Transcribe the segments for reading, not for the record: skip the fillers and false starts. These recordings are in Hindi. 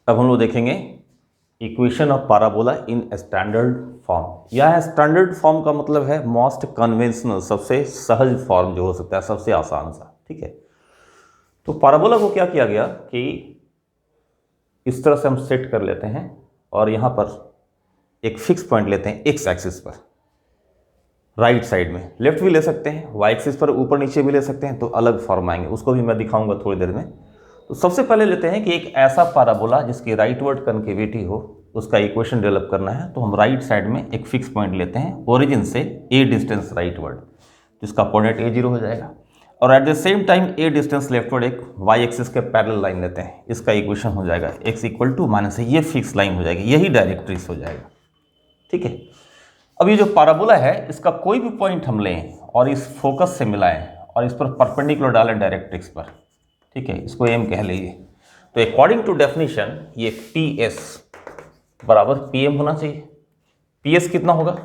अब हम लोग देखेंगे equation of parabola in standard form. यह स्टैंडर्ड फॉर्म का मतलब है मोस्ट कन्वेंशनल, सबसे सहज फॉर्म जो हो सकता है, सबसे आसान सा। ठीक है, तो पैराबोला को क्या किया गया कि इस तरह से हम सेट कर लेते हैं और यहाँ पर एक फिक्स पॉइंट लेते हैं एक्स एक्सिस पर, राइट साइड में। लेफ्ट भी ले सकते हैं, वाई एक्सिस पर ऊपर नीचे भी ले सकते हैं, तो अलग फॉर्म आएंगे, उसको भी मैं दिखाऊंगा थोड़ी देर में। तो सबसे पहले लेते हैं कि एक ऐसा पैराबोला जिसकी राइटवर्ड कन्केविटी हो, उसका इक्वेशन डेवलप करना है। तो हम राइट साइड में एक फिक्स पॉइंट लेते हैं, ओरिजिन से ए डिस्टेंस राइटवर्ड, जिसका कोऑर्डिनेट A0 हो जाएगा, और at the same time A distance leftward एक वाई एक्सिस के पैरेलल लाइन लेते हैं। इसका इक्वेशन हो जाएगा x इक्वल टू माइनस, ये फिक्स लाइन हो जाएगी, यही डायरेक्ट्रिक्स हो जाएगा। ठीक है, अब ये जो पैराबोला है, इसका कोई भी पॉइंट हम लें और इस फोकस से मिलाएं और इस पर परपेंडिकुलर डालें डायरेक्ट्रिक्स पर। ठीक है, इसको एम कह लीजिए। तो अकॉर्डिंग टू डेफिनेशन ये PS बराबर PM होना चाहिए। PS कितना होगा?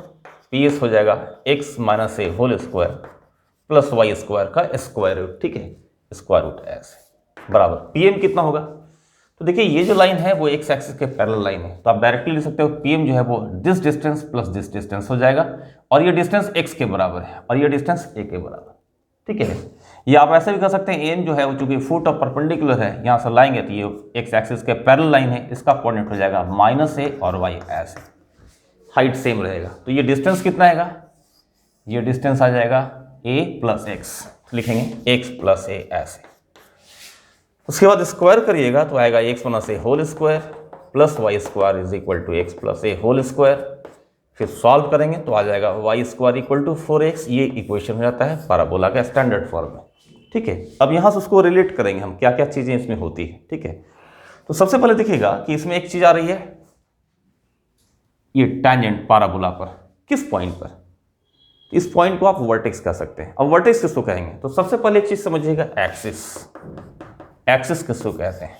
PS हो जाएगा x माइनस ए whole square plus Y square का स्क्वायर रूट। ठीक है, स्क्वायर रूट ऐसे बराबर PM कितना होगा? तो देखिए ये जो लाइन है वो एक्स एक्सिस के पैरेलल लाइन है, तो आप डायरेक्टली लिख सकते हो PM जो है वो this distance plus this distance हो जाएगा, और ये डिस्टेंस x के बराबर है और ये डिस्टेंस a के बराबर। ठीक है, या आप ऐसे भी कर सकते हैं m जो है वो चूंकि फुट ऑफ परपेंडिकुलर है, यहाँ से लाएंगे तो ये एक्स एक्सिस के पैरेलल लाइन है, इसका कोऑर्डिनेट हो जाएगा -a और y ऐसे, हाइट सेम रहेगा। तो ये डिस्टेंस कितना आएगा? ये डिस्टेंस आ जाएगा a प्लस एक्स, लिखेंगे x प्लस a ऐसे। उसके बाद स्क्वायर करिएगा तो आएगा x minus A whole square plus Y square is equal to x plus a whole square. फिर सॉल्व करेंगे तो आ जाएगा Y square equal to 4x। ये इक्वेशन हो जाता है पैराबोला का स्टैंडर्ड फॉर्म में। ठीक है, अब यहाँ से उसको रिलेट करेंगे हम, क्या क्या चीज़ें इसमें होती है। ठीक है, तो सबसे पहले देखिएगा कि इसमें एक चीज़ आ रही है, ये टैंजेंट पैराबोला पर, किस पॉइंट पर? इस पॉइंट को आप वर्टेक्स कह सकते हैं। अब वर्टेक्स किसको कहेंगे? तो सबसे पहले एक चीज़ समझिएगा, एक्सिस। एक्सिस किसको कहते हैं?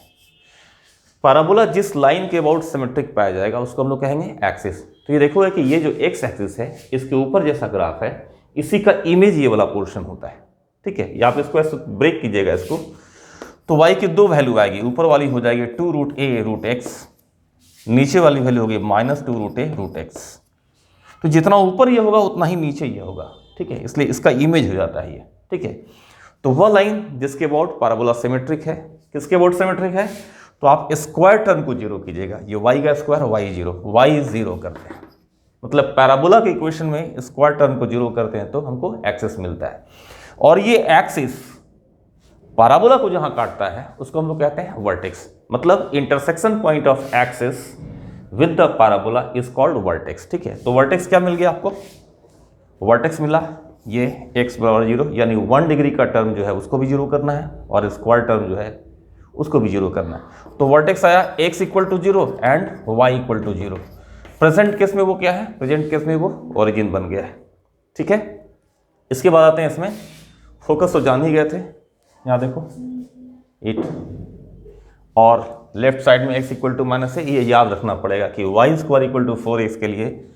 पैराबोला जिस लाइन के अबाउट सिमेट्रिक पाया जाएगा उसको हम लोग कहेंगे एक्सिस। तो ये देखोगे कि ये जो एक्स एक्सिस है, इसके ऊपर जैसा ग्राफ है, इसी का इमेज ये वाला पोर्शन होता है। ठीक है, या आप इसको ऐसे ब्रेक कीजिएगा इसको, तो y की दो वैल्यू आएगी, ऊपर वाली हो जाएगी 2√a√x, नीचे वाली वैल्यू होगी -2√a√x। तो जितना ऊपर ये होगा उतना ही नीचे ये होगा। ठीक है, इसलिए इसका इमेज हो जाता है ये। ठीक है, तो वह लाइन जिसके अबाउट पैराबोला सिमेट्रिक है, किसके अबाउट सिमेट्रिक है? तो आप स्क्वायर टर्म को जीरो कीजिएगा, ये y का स्क्वायर y जीरो करते हैं, मतलब पैराबोला के इक्वेशन में स्क्वायर टर्म को जीरो करते हैं तो हमको एक्सिस मिलता है। और ये एक्सिस पैराबोला को जहां काटता है उसको हम लोग कहते हैं वर्टेक्स, मतलब intersection point of axis with the parabola is called vertex. ठीक है, तो वर्टेक्स क्या मिल गया आपको? वर्टेक्स मिला ये x बराबर 0, यानी 1 डिग्री का टर्म जो है उसको भी जीरो करना है और स्क्वायर टर्म जो है उसको भी जीरो करना है। तो वर्टेक्स आया x equal to 0 and y equal to 0। Present case में वो क्या है? प्रेजेंट केस में वो ओरिजिन बन गया है। ठीक है, इसके बाद आते हैं इसमें फोकस तो जान ही गए थे, यहाँ देखो 8, और लेफ्ट साइड में x इक्वल टू माइनस है, ये याद रखना पड़ेगा कि y square equal to 4x के लिए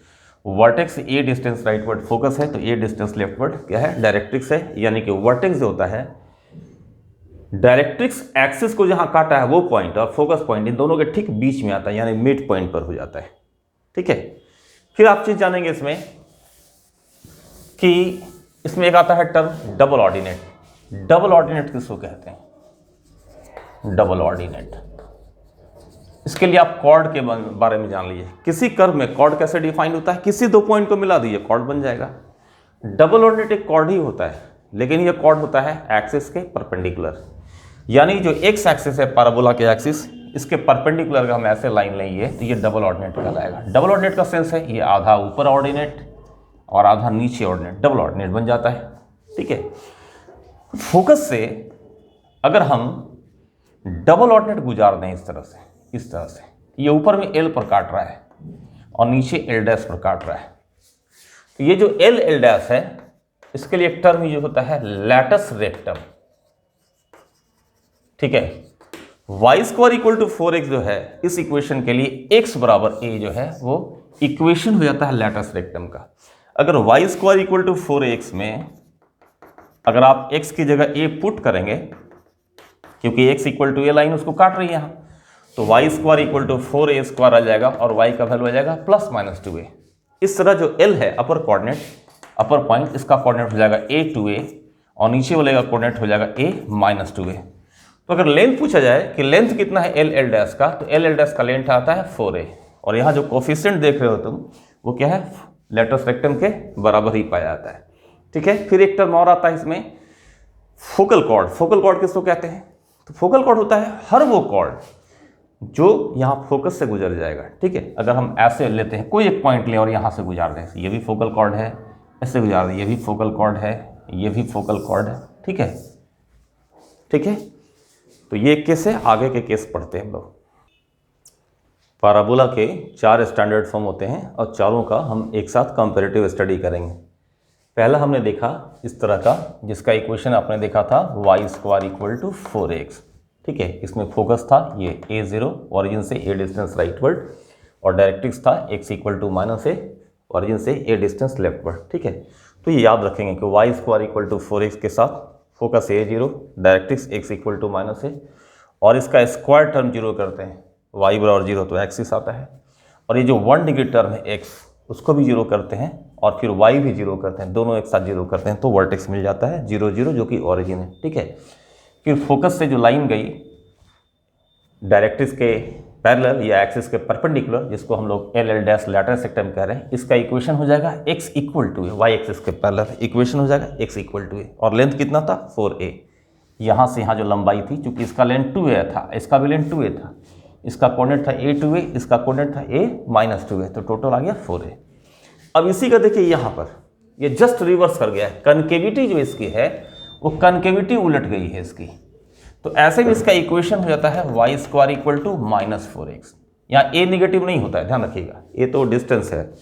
वर्टेक्स ए डिस्टेंस राइटवर्ड फोकस है, तो ए डिस्टेंस लेफ्टवर्ड क्या है? डायरेक्ट्रिक्स है। यानी कि वर्टेक्स जो होता है, डायरेक्ट्रिक्स एक्सिस को जहां काटा है वो पॉइंट और फोकस पॉइंट इन दोनों के ठीक बीच में आता है, यानी मिड पॉइंट पर हो जाता है। ठीक है, फिर आप चीज जानेंगे इसमें कि इसमें एक आता है term double ordinate. Double ordinate किसको कहते हैं? डबल ऑर्डिनेट, इसके लिए आप कॉर्ड के बारे में जान लीजिए। किसी कर्व में कॉर्ड कैसे डिफाइन होता है? किसी दो पॉइंट को मिला दीजिए, कॉर्ड बन जाएगा। डबल ऑर्डिनेट एक कॉर्ड ही होता है, लेकिन ये कॉर्ड होता है एक्सिस के परपेंडिकुलर, यानी जो एक्स एक्सिस है पैराबोला के एक्सिस, इसके परपेंडिकुलर का हम ऐसे लाइन लेंगे तो ये डबल ऑर्डिनेट कहलाएगा। डबल ऑर्डिनेट का सेंस है ये आधा ऊपर ऑर्डिनेट और आधा नीचे ऑर्डिनेट, डबल ऑर्डिनेट बन जाता है। ठीक है, फोकस से अगर हम डबल ऑर्डिनेट गुजार दें इस तरह से, ये ऊपर में L पर काट रहा है और नीचे L' पर काट रहा है, तो ये जो L' है इसके लिए एक टर्म ये होता है लैटस रेक्टम। ठीक है, y square equal to 4x जो है इस इक्वेशन के लिए x बराबर a जो है वो इक्वेशन हो जाता है लैटस रेक्टम का। अगर y square equal to 4x में अगर आप x की जगह a पुट करेंगे, क्योंकि x equal to a line उसको काट रही है यहाँ, तो Y square equal to 4a square आ जाएगा और y का वैल्यू आ जाएगा प्लस माइनस 2a। इस तरह जो L है अपर कोऑर्डिनेट, अपर पॉइंट, इसका कोऑर्डिनेट हो जाएगा a 2a और नीचे वाले का कोऑर्डिनेट हो जाएगा a माइनस 2a। तो अगर लेंथ पूछा जाए कि लेंथ कितना है एल एल डैश का, तो एल एल डैश का लेंथ आता है 4a और यहाँ जो कोफिशिएंट देख रहे हो तुम वो क्या है, लेटरस रेक्टम के बराबर ही पाया जाता है। ठीक है, फिर एक टर्म और आता है इसमें, फोकल कॉर्ड। फोकल कॉर्ड किसको कहते हैं? तो फोकल कॉर्ड होता है हर वो कॉर्ड जो यहाँ फोकस से गुजर जाएगा। ठीक है, अगर हम ऐसे लेते हैं कोई एक पॉइंट लें और यहाँ से गुजार दें, ये भी फोकल कॉर्ड है, ऐसे गुजार दें, ये भी फोकल कॉर्ड है, ये भी फोकल कॉर्ड है। ठीक है, ठीक है, तो ये केस है, आगे के केस पढ़ते हैं हम लोग। पैराबोला के 4 स्टैंडर्ड फॉर्म होते हैं और चारों का हम एक साथ कंपैरेटिव स्टडी करेंगे। पहला हमने देखा इस तरह का, जिसका इक्वेशन आपने देखा था Y square equal to 4x। ठीक है, इसमें फोकस था ये a0 ओरिजिन से a डिस्टेंस राइटवर्ड और डायरेक्ट्रिक्स था x equal to minus a origin से a डिस्टेंस लेफ्टवर्ड। ठीक है, तो ये याद रखेंगे कि Y square equal to 4x के साथ focus a0, directrix x equal to minus a और इसका स्क्वायर टर्म जीरो करते हैं, y बराबर 0 तो एक्सिस आता है और ये जो 1 डिग्री टर्म है x उसको भी जीरो करते हैं और फिर y भी जीरो करते हैं, दोनों एक साथ जीरो करते हैं तो वर्टेक्स मिल जाता है 0 0 जो कि ओरिजिन है। ठीक है, फिर फोकस से जो लाइन गई डायरेक्ट्रिक्स के पैरेलल या एक्सिस के परपेंडिकुलर, जिसको हम लोग L L dash latus rectum कह रहे हैं, इसका इक्वेशन हो जाएगा x equal to a, y axis के पैरेलल इक्वेशन हो जाएगा x इक्वल टू ए और लेंथ कितना था 4a। यहाँ से यहाँ जो लंबाई थी, चूंकि इसका लेंथ 2a था, इसका भी लेंथ 2a था, इसका कोऑर्डिनेट था a 2a, इसका कोऑर्डिनेट था a माइनस 2a, तो टोटल आ गया 4a। अब इसी का देखिए यहाँ पर ये जस्ट रिवर्स कर गया है, कनकेविटी जो इसकी है वो कनकेविटी उलट गई है इसकी, तो ऐसे भी इसका इक्वेशन हो जाता है Y square equal to minus 4x। यहाँ a निगेटिव नहीं होता है, ध्यान रखिएगा, a तो डिस्टेंस है,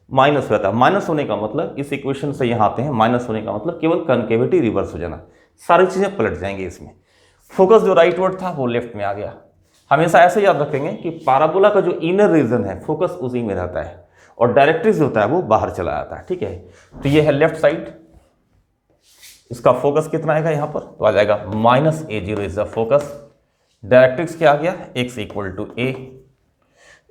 माइनस हो जाता है। माइनस होने का मतलब इस इक्वेशन से यहाँ आते हैं, माइनस होने का मतलब केवल कनकेविटी रिवर्स हो जाना, सारी चीज़ें पलट जाएंगी इसमें। फोकस जो राइटवर्ड था वो लेफ्ट में आ गया। हमेशा ऐसे याद रखेंगे कि पैराबोला का जो इनर रीजन है फोकस उसी में रहता है और डायरेक्ट्रिक्स जो होता है वो बाहर चला जाता है। ठीक है, तो ये है लेफ्ट साइड, इसका फोकस कितना आएगा यहाँ पर, तो आ जाएगा minus a0 is the focus. Directrix क्या आ गया, x इक्वल टू a,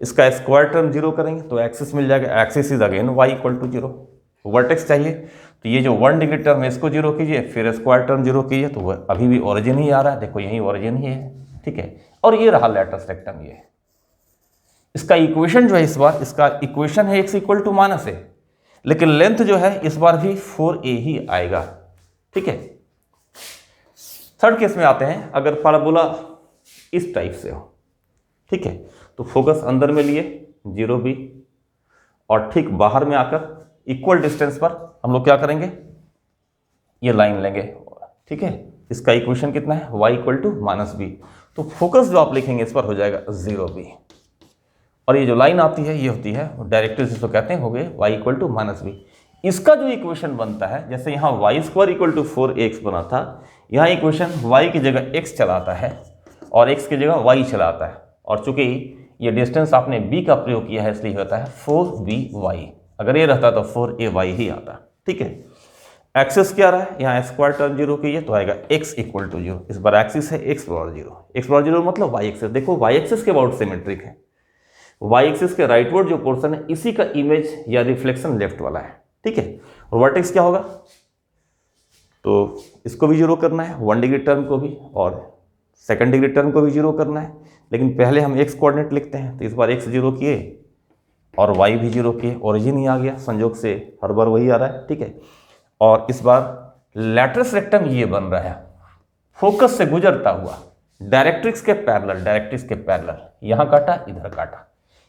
इसका स्क्वायर टर्म जीरो करेंगे तो एक्सिस मिल जाएगा, axis is again y equal to 0। Vertex चाहिए तो ये जो 1 डिग्री टर्म है इसको जीरो कीजिए, फिर स्क्वायर टर्म जीरो कीजिए, तो वह अभी भी ओरिजिन ही आ रहा है, देखो यही ओरिजिन ही है। ठीक है, और ये रहा लेटरस रेक्टम, ये इसका इक्वेशन जो है इस बार, इसका इक्वेशन है x equal to minus a, लेकिन लेंथ जो है इस बार भी 4a ही आएगा। ठीक है, थर्ड केस में आते हैं, अगर पैराबोला इस टाइप से हो, ठीक है, तो फोकस अंदर में लिए 0 भी और ठीक बाहर में आकर इक्वल डिस्टेंस पर हम लोग क्या करेंगे, ये लाइन लेंगे। ठीक है, इसका इक्वेशन कितना है, y equal to minus b, तो फोकस जो आप लिखेंगे इस पर हो जाएगा 0b और ये जो लाइन आती है ये होती है डायरेक्ट्रिक्स जिसको कहते हैं, हो गए y equal to minus b. इसका जो इक्वेशन बनता है, जैसे यहाँ Y square equal to 4x बना था, यहाँ इक्वेशन y की जगह x चलाता है और x की जगह y चलाता है, और चूंकि ये डिस्टेंस आपने b का प्रयोग किया है इसलिए होता है 4by, अगर ये रहता तो 4ay ही आता। ठीक है, एक्सिस क्या रहा है, यहाँ स्क्वायर टर्म जीरो कीजिए तो आएगा x इक्वल टू 0, इस बार एक्सिस है x बराबर 0, x बराबर 0 मतलब y एक्सिस, देखो y एक्सिस के अबाउट सिमेट्रिक है, y एक्सिस के राइटवर्ड जो पोर्शन है इसी का इमेज या रिफ्लेक्शन लेफ्ट वाला है। ठीक है, और वर्टेक्स क्या होगा, तो इसको भी जीरो करना है, 1 डिग्री टर्म को भी और 2nd डिग्री टर्म को भी जीरो करना है, लेकिन पहले हम x कोऑर्डिनेट लिखते हैं, तो इस बार x जीरो किए और y भी जीरो किए, ओरिजिन ही आ गया, संयोग से हर बार वही आ रहा है। ठीक है, और इस बार लैटरस रेक्टम ये बन रहा है फोकस से गुजरता हुआ डायरेक्ट्रिक्स के पैरेलल, डायरेक्ट्रिक्स के पैरेलल, यहाँ काटा इधर काटा।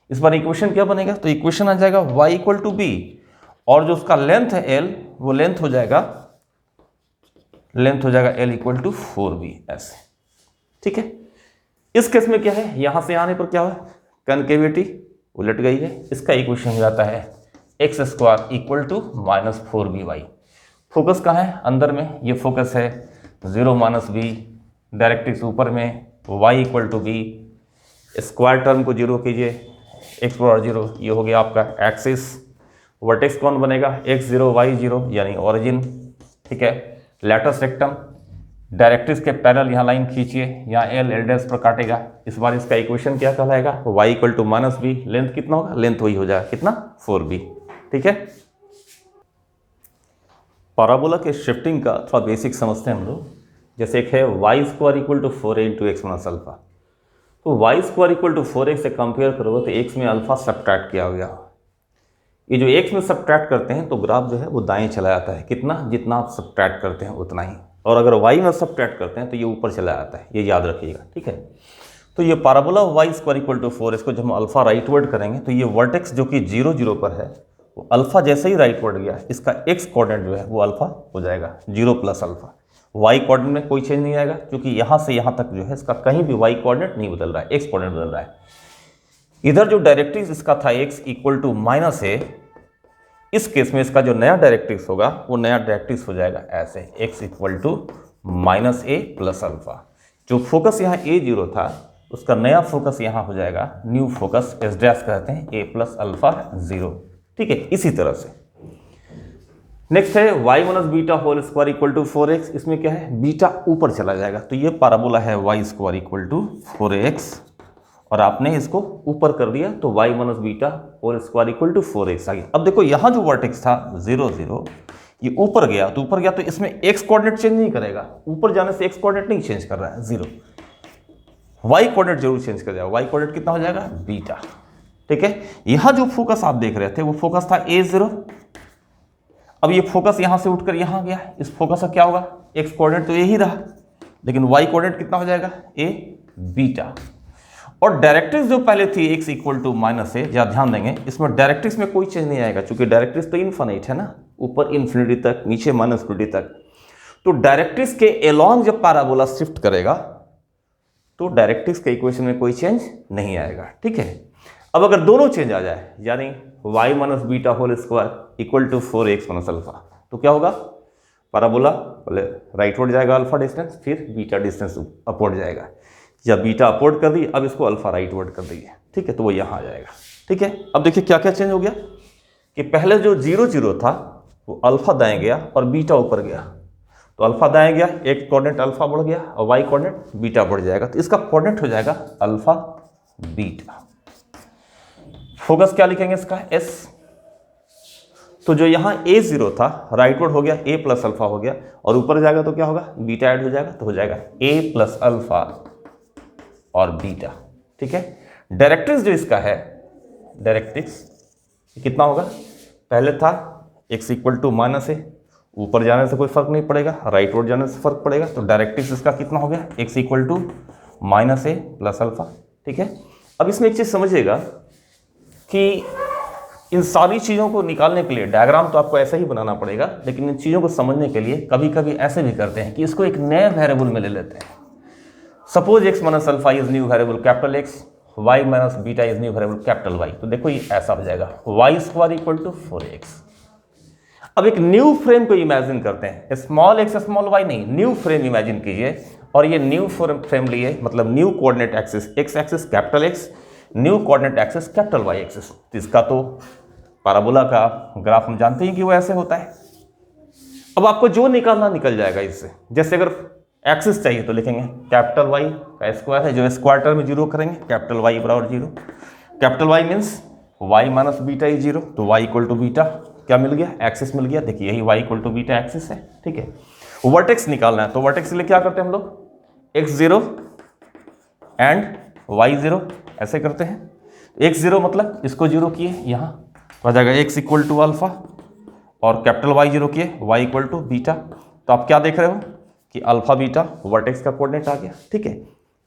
इस बार इक्वेशन क्या बनेगा, तो इक्वेशन आ जाएगा y इक्वल टू बी और जो उसका लेंथ है l, वो लेंथ हो जाएगा l इक्वल टू 4b ऐसे। ठीक है, इस केस में क्या है, यहां से आने पर क्या हुआ, कनकेविटी उलट गई है, इसका इक्वेशन हो जाता है x square equal to minus 4by। Focus कहाँ है, अंदर में, ये फोकस है 0 माइनस b, डायरेक्ट्रिक्स ऊपर में, y equal to b, square term को जीरो कीजिए, x बराबर 0, ये हो गया आपका एक्सिस। वर्टेक्स कौन बनेगा, x0 y0 यानी ओरिजिन। ठीक है, लैटरस रेक्टम डायरेक्ट्रिक्स के पैरेलल यहाँ लाइन खींचिए, यहाँ एल एल डैश पर काटेगा। इस बार इसका इक्वेशन क्या कहलाएगा, y equal to minus b, length कितना होगा, लेंथ वही हो जाएगा कितना 4b। ठीक है, पैराबोला के शिफ्टिंग का थोड़ा बेसिक समझते हैं हम लोग। जैसे एक है Y square equal to 4a into X minus alpha, तो Y square equal to 4x से कंपेयर करोगे तो x में अल्फा सब्ट्रैक्ट किया गया। ये जो x में सब्ट्रैक्ट करते हैं तो ग्राफ जो है वो दाएं चला जाता है, कितना, जितना आप सब्ट्रैक्ट करते हैं उतना ही। और अगर y में सब्ट्रैक्ट करते हैं तो ये ऊपर चला जाता है, ये याद रखिएगा। ठीक है, तो ये parabola y square equal to 4, इसको जब हम अल्फा राइटवर्ड करेंगे तो ये वर्टेक्स जो कि 0 0 पर है वो अल्फा जैसे ही राइटवर्ड गया, इसका x कोऑर्डिनेट जो है वो अल्फा हो जाएगा, 0 प्लस अल्फा। y कोऑर्डिनेट में कोई चेंज नहीं आएगा क्योंकि यहाँ से यहाँ तक जो है इसका कहीं भी y कोऑर्डिनेट नहीं बदल रहा है, x कोऑर्डिनेट बदल रहा है। इधर जो डायरेक्ट्रिक्स इसका था x equal to minus a, इस केस में इसका जो नया डायरेक्ट्रिक्स होगा वो नया डायरेक्ट्रिक्स हो जाएगा ऐसे, x equal to minus a plus alpha. जो फोकस यहाँ a0 था उसका नया फोकस यहाँ हो जाएगा न्यू फोकस, एस डैश कहते हैं, a प्लस अल्फा 0। ठीक है, इसी तरह से नेक्स्ट है y minus beta whole square equal to 4x, इसमें क्या है, बीटा ऊपर चला जाएगा तो ये पैराबोला है y square equal to 4x और आपने इसको ऊपर कर दिया तो y minus beta whole square equal to 4x आ गया। अब देखो यहाँ जो वर्टेक्स था 0 0, ये ऊपर गया तो इसमें x कोऑर्डिनेट चेंज नहीं करेगा, ऊपर जाने से x कोऑर्डिनेट नहीं चेंज कर रहा है 0, y कोऑर्डिनेट जरूर चेंज कर जाएगा, y कोऑर्डिनेट कितना हो जाएगा, बीटा। ठीक है, यहाँ जो फोकस आप देख रहे थे वो फोकस था a0, अब ये फोकस यहाँ से उठकर यहाँ गया, इस फोकस का क्या होगा, x कोऑर्डिनेट तो यही रहा लेकिन y कोऑर्डिनेट कितना हो जाएगा, a बीटा। और डायरेक्ट्रिक्स जो पहले थी x equal to minus a, या ध्यान देंगे इसमें डायरेक्ट्रिक्स में कोई चेंज नहीं आएगा क्योंकि डायरेक्ट्रिक्स तो इनफिनिट है ना, ऊपर इन्फिनिटी तक नीचे माइनस इन्फिनिटी तक। तो डायरेक्ट्रिक्स के एलॉन्ग जब पैराबोला शिफ्ट करेगा तो डायरेक्ट्रिक्स के इक्वेशन में कोई चेंज नहीं आएगा। ठीक है, अब अगर दोनों चेंज आ जाए यानी y minus beta whole square equal to 4x minus alpha, तो क्या होगा, पैराबोला पहले राइटवर्ड जाएगा अल्फा डिस्टेंस, फिर बीटा डिस्टेंस अपवर्ड जाएगा, या बीटा अपवर्ड कर दी, अब इसको अल्फा राइटवर्ड कर दिए। ठीक है, तो वो यहाँ आ जाएगा। ठीक है, अब देखिए क्या क्या चेंज हो गया कि पहले जो 0 0 था वो अल्फा दाएं गया और बीटा ऊपर गया, तो अल्फा दाएं गया, एक कोऑर्डिनेट अल्फा बढ़ गया और वाई कोऑर्डिनेट बीटा बढ़ जाएगा, तो इसका कोऑर्डिनेट हो जाएगा अल्फा बीटा। फोकस क्या लिखेंगे इसका, s। तो जो यहाँ a0 था राइटवर्ड हो गया, a प्लस अल्फा हो गया और ऊपर जाएगा तो क्या होगा, बीटा ऐड हो जाएगा तो हो जाएगा a प्लस अल्फा और बीटा। ठीक है, डायरेक्ट्रिक्स जो इसका है, डायरेक्ट्रिक्स कितना होगा, पहले था x equal to minus a, ऊपर जाने से कोई फर्क नहीं पड़ेगा, राइटवर्ड जाने से फर्क पड़ेगा, तो डायरेक्ट्रिक्स इसका कितना हो गया, x equal to minus a plus alpha. ठीक है, अब इसमें एक चीज़ समझिएगा कि इन सारी चीज़ों को निकालने के लिए डायग्राम तो आपको ऐसा ही बनाना पड़ेगा, लेकिन इन चीज़ों को समझने के लिए कभी कभी ऐसे भी करते हैं कि इसको एक नए वेरिएबल में ले लेते हैं। Suppose x minus alpha is new variable capital X, y minus beta is new variable capital Y, तो देखो ये ऐसा हो जाएगा y square equal to 4x। अब एक न्यू फ्रेम को इमेजिन करते हैं, स्मॉल x स्मॉल y नहीं, न्यू फ्रेम इमेजिन कीजिए और ये न्यू फ्रेम लिए, मतलब new coordinate axis x axis capital X, new coordinate axis capital Y axis. इसका तो पैराबोला का ग्राफ हम जानते हैं कि वो ऐसे होता है। अब आपको जो निकालना निकल जाएगा इससे, जैसे अगर एक्सिस चाहिए तो लिखेंगे कैपिटल Y का स्क्वायर है, जो स्क्वायर टर्म में 0 करेंगे, कैपिटल Y बराबर 0, capital Y means y minus beta is 0, तो y इक्वल टू बीटा क्या मिल गया, एक्सिस मिल गया। देखिए यही y equal to beta axis है। ठीक है, वर्टेक्स निकालना है तो वर्टेक्स के लिए क्या करते हैं हम लोग, x0 एंड y0 ऐसे करते हैं। x0 मतलब इसको 0 किए, यहाँ हो जाएगा x इक्वल टू अल्फा और कैपिटल Y0 किए y इक्वल टू बीटा। तो आप क्या देख रहे हो कि अल्फा बीटा वर्टेक्स का कोऑर्डिनेट आ गया। ठीक है,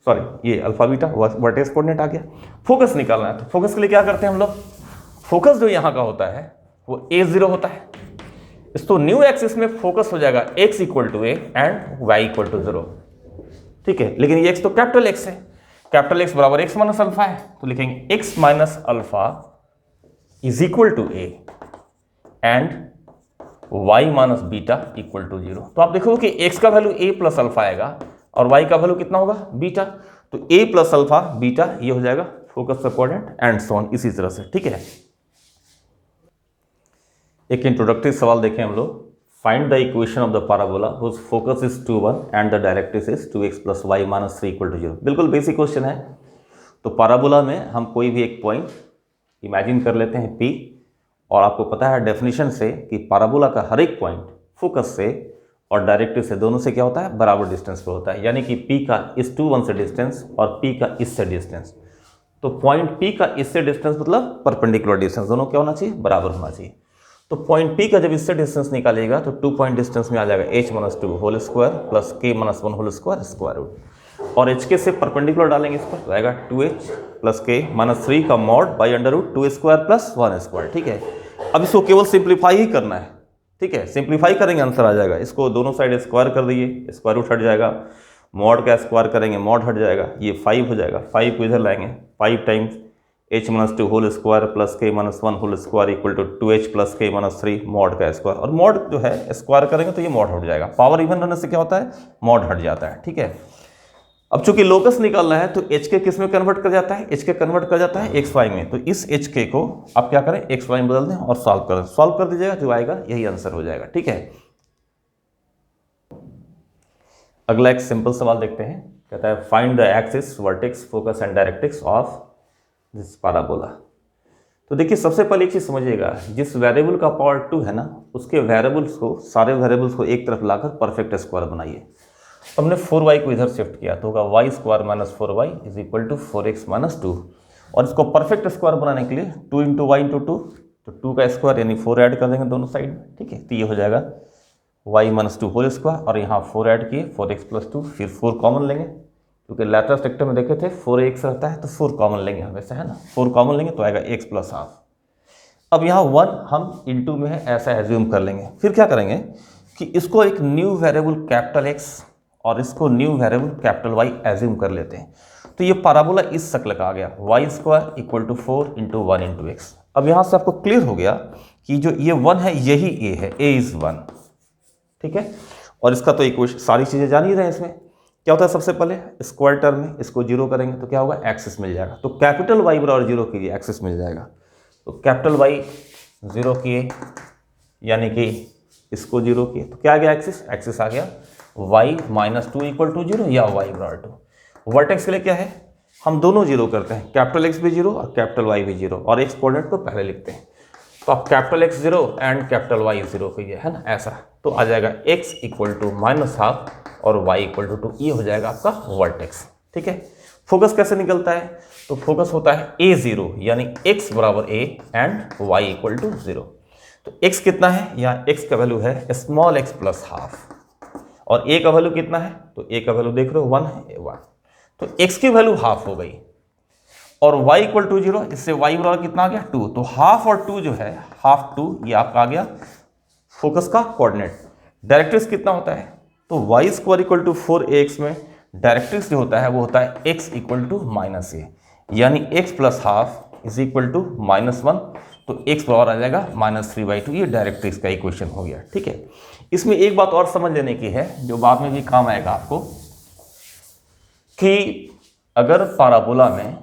सॉरी ये अल्फा बीटा वर्टेक्स कोऑर्डिनेट आ गया। फोकस निकालना है तो फोकस के लिए क्या करते हैं हम लोग, फोकस जो यहाँ का होता है वो a0 होता है, इसको न्यू एक्सिस में फोकस हो जाएगा x equal to a and y equal to 0। ठीक है, लेकिन ये x तो कैपिटल X है, कैपिटल X बराबर x माइनस अल्फा है, तो लिखेंगे x minus alpha is equal to a and y minus beta equal to 0। तो आप देखोगे कि x का वैल्यू a प्लस अल्फा आएगा और y का वैल्यू कितना होगा, बीटा, तो a प्लस अल्फा बीटा ये हो जाएगा फोकस का कोऑर्डिनेट एंड सो ऑन, इसी तरह से। ठीक है, एक इंट्रोडक्टरी सवाल देखें हम लोग। Find the equation of the parabola whose focus is 2 1 and the directrix is 2x plus y minus 3 equal to 0। बिल्कुल बेसिक क्वेश्चन है। तो पैराबोला में हम कोई भी एक पॉइंट इमेजिन कर लेते हैं P, और आपको पता है डेफिनेशन से कि पैराबोला का हर एक पॉइंट फोकस से और डायरेक्ट्रिक्स से दोनों से क्या होता है, बराबर डिस्टेंस पे होता है। यानी कि P का इस 2 1 से डिस्टेंस और P का इससे डिस्टेंस। तो पॉइंट P का इससे डिस्टेंस मतलब परपेंडिकुलर डिस्टेंस, दोनों क्या होना चाहिए, बराबर होना चाहिए। तो पॉइंट P का जब इससे डिस्टेंस निकालेगा तो 2 पॉइंट डिस्टेंस में आ जाएगा h minus 2 whole square plus k minus 1 whole square square root, और h के से परपेंडिकुलर डालेंगे इस पर, तो आएगा 2h प्लस k माइनस 3 का mod by under root 2 square plus 1 square. ठीक है, अब इसको केवल सिंप्लीफाई ही करना है। ठीक है, सिंप्लीफाई करेंगे आंसर आ जाएगा। इसको दोनों साइड स्क्वायर कर दीजिए, स्क्वायर रूट हट जाएगा, मॉड का स्क्वायर करेंगे मॉड हट जाएगा, ये 5 हो जाएगा, 5 को इधर लाएंगे, 5 times h minus 2 whole square plus k minus 1 whole square equal to 2h plus k minus 3 mod का स्क्वायर, और मॉड जो है स्क्वायर करेंगे तो ये मॉड हट जाएगा। पावर इवन रहने से क्या होता है, मॉड हट जाता है। ठीक है, अब चूंकि लोकस निकालना है तो h के किस में कन्वर्ट कर जाता है, h के कन्वर्ट कर जाता है xy में। तो इस h के को आप क्या करें, xy में बदल दें और सॉल्व कर दीजिएगा, जो आएगा यही आंसर हो जाएगा। ठीक है, अगला एक सिंपल सवाल देखते हैं। कहता है find the axis, vertex, focus and directrix of this parabola. तो देखिए सबसे पहले एक चीज समझिएगा, जिस वेरिएबल का पावर 2 है ना, उसके वेरिएबल्स को, सारे वेरिएबल्स को एक तरफ लाकर परफेक्ट स्क्वायर बनाइए। तो हमने 4y को इधर शिफ्ट किया तो होगा y square minus 4y is equal to 4x minus 2, और इसको परफेक्ट स्क्वायर बनाने के लिए 2 इंटू वाई इंटू 2, तो 2 का स्क्वायर यानी 4 ऐड कर देंगे दोनों साइड में। ठीक है, तो ये हो जाएगा y माइनस 2 होल स्क्वायर, और यहाँ 4 ऐड किए 4x प्लस 2, फिर 4 कॉमन लेंगे, क्योंकि लैटरल सेक्टर में देखे थे 4x रहता है तो 4 कॉमन लेंगे हमेशा, है ना, 4 कॉमन लेंगे तो आएगा x प्लस हाफ। अब यहाँ 1 हम इंटू में है ऐसा एज्यूम कर लेंगे। फिर क्या करेंगे कि इसको एक न्यू वेरिएबल कैपिटल X और इसको new variable capital Y assume कर लेते हैं। तो ये पैराबोला इस शक्ल का आ गया, y square equal to 4 into 1 into x. अब यहाँ से आपको क्लियर हो गया कि जो ये 1 है यही a है, a इज 1। ठीक है, और इसका तो इक्वेशन सारी चीज़ें जान ही रहे हैं। इसमें क्या होता है, सबसे पहले स्क्वायर टर्म में इसको 0 करेंगे तो क्या होगा, एक्सिस मिल जाएगा। तो कैपिटल Y बराबर 0 कीजिए, एक्सिस मिल जाएगा। तो कैपिटल Y 0 किए यानी कि इसको 0 किए तो क्या आ गया, एक्सिस, एक्सिस आ गया y माइनस 2 इक्वल टू 0 या y बराबर 2। वर्टेक्स के लिए क्या है, हम दोनों 0 करते हैं, कैपिटल X भी 0 और कैपिटल Y भी 0, और x कोऑर्डिनेट को पहले लिखते हैं। तो आप capital X 0 and capital Y 0 कीजिए, है ना, ऐसा तो आ जाएगा x equal to minus half और y इक्वल टू 2, ये हो जाएगा आपका वर्टेक्स। ठीक है, फोकस कैसे निकलता है, तो फोकस होता है a0 यानी x बराबर a and y equal to 0। तो x कितना है, यहाँ x का वैल्यू है स्मॉल x प्लस हाफ, और a का वैल्यू कितना है, तो a का वैल्यू देख रहे हो 1 है, 1। तो x की वैल्यू हाफ हो गई, और y इक्वल टू 0, इससे y बराबर कितना आ गया 2। तो हाफ और 2 जो है, हाफ 2, ये आपका आ गया फोकस का कोऑर्डिनेट। डायरेक्ट्रिक्स कितना होता है, तो y square equal to 4ax में डायरेक्ट्रिक्स जो होता है वो होता है x equal to minus a, यानी x plus half is equal to minus 1, तो x बराबर आ जाएगा माइनस 3/2। ये डायरेक्ट्रिक्स का इक्वेशन हो गया। ठीक है, इसमें एक बात और समझ लेने की है जो बाद में भी काम आएगा आपको, कि अगर पैराबोला में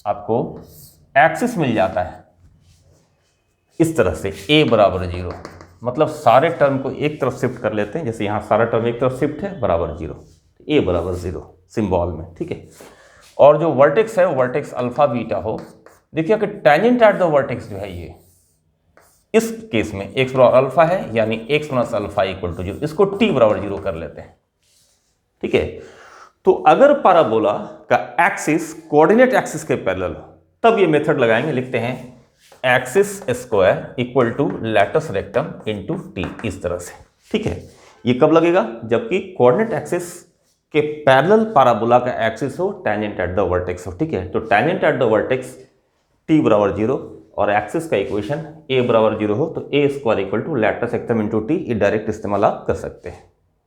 आपको एक्सिस मिल जाता है इस तरह से a बराबर 0, मतलब सारे टर्म को एक तरफ शिफ्ट कर लेते हैं, जैसे यहाँ सारा टर्म एक तरफ शिफ्ट है बराबर 0, a बराबर 0 सिंबल में। ठीक है, और जो वर्टेक्स है वर्टेक्स अल्फा बीटा हो, देखिए कि टेंजेंट एट द वर्टेक्स जो है ये, इस केस में x बराबर अल्फा है यानी x plus alpha equal to 0, इसको t बराबर 0 कर लेते हैं। ठीक है, तो अगर पैराबोला का एक्सिस कोऑर्डिनेट एक्सिस के पैरेलल, तब ये मेथड लगाएंगे, लिखते हैं axis square equal to latus rectum into t, इस तरह से। ठीक है, ये कब लगेगा, जबकि कोऑर्डिनेट एक्सिस के पैरेलल पैराबोला का एक्सिस हो, टेंजेंट एट द वर्टेक्स हो। ठीक है, तो tangent at the vertex t बराबर 0 और एक्सिस का इक्वेशन a बराबर 0 हो तो a square equal to latus rectum into t, ये डायरेक्ट इस्तेमाल आप कर सकते हैं।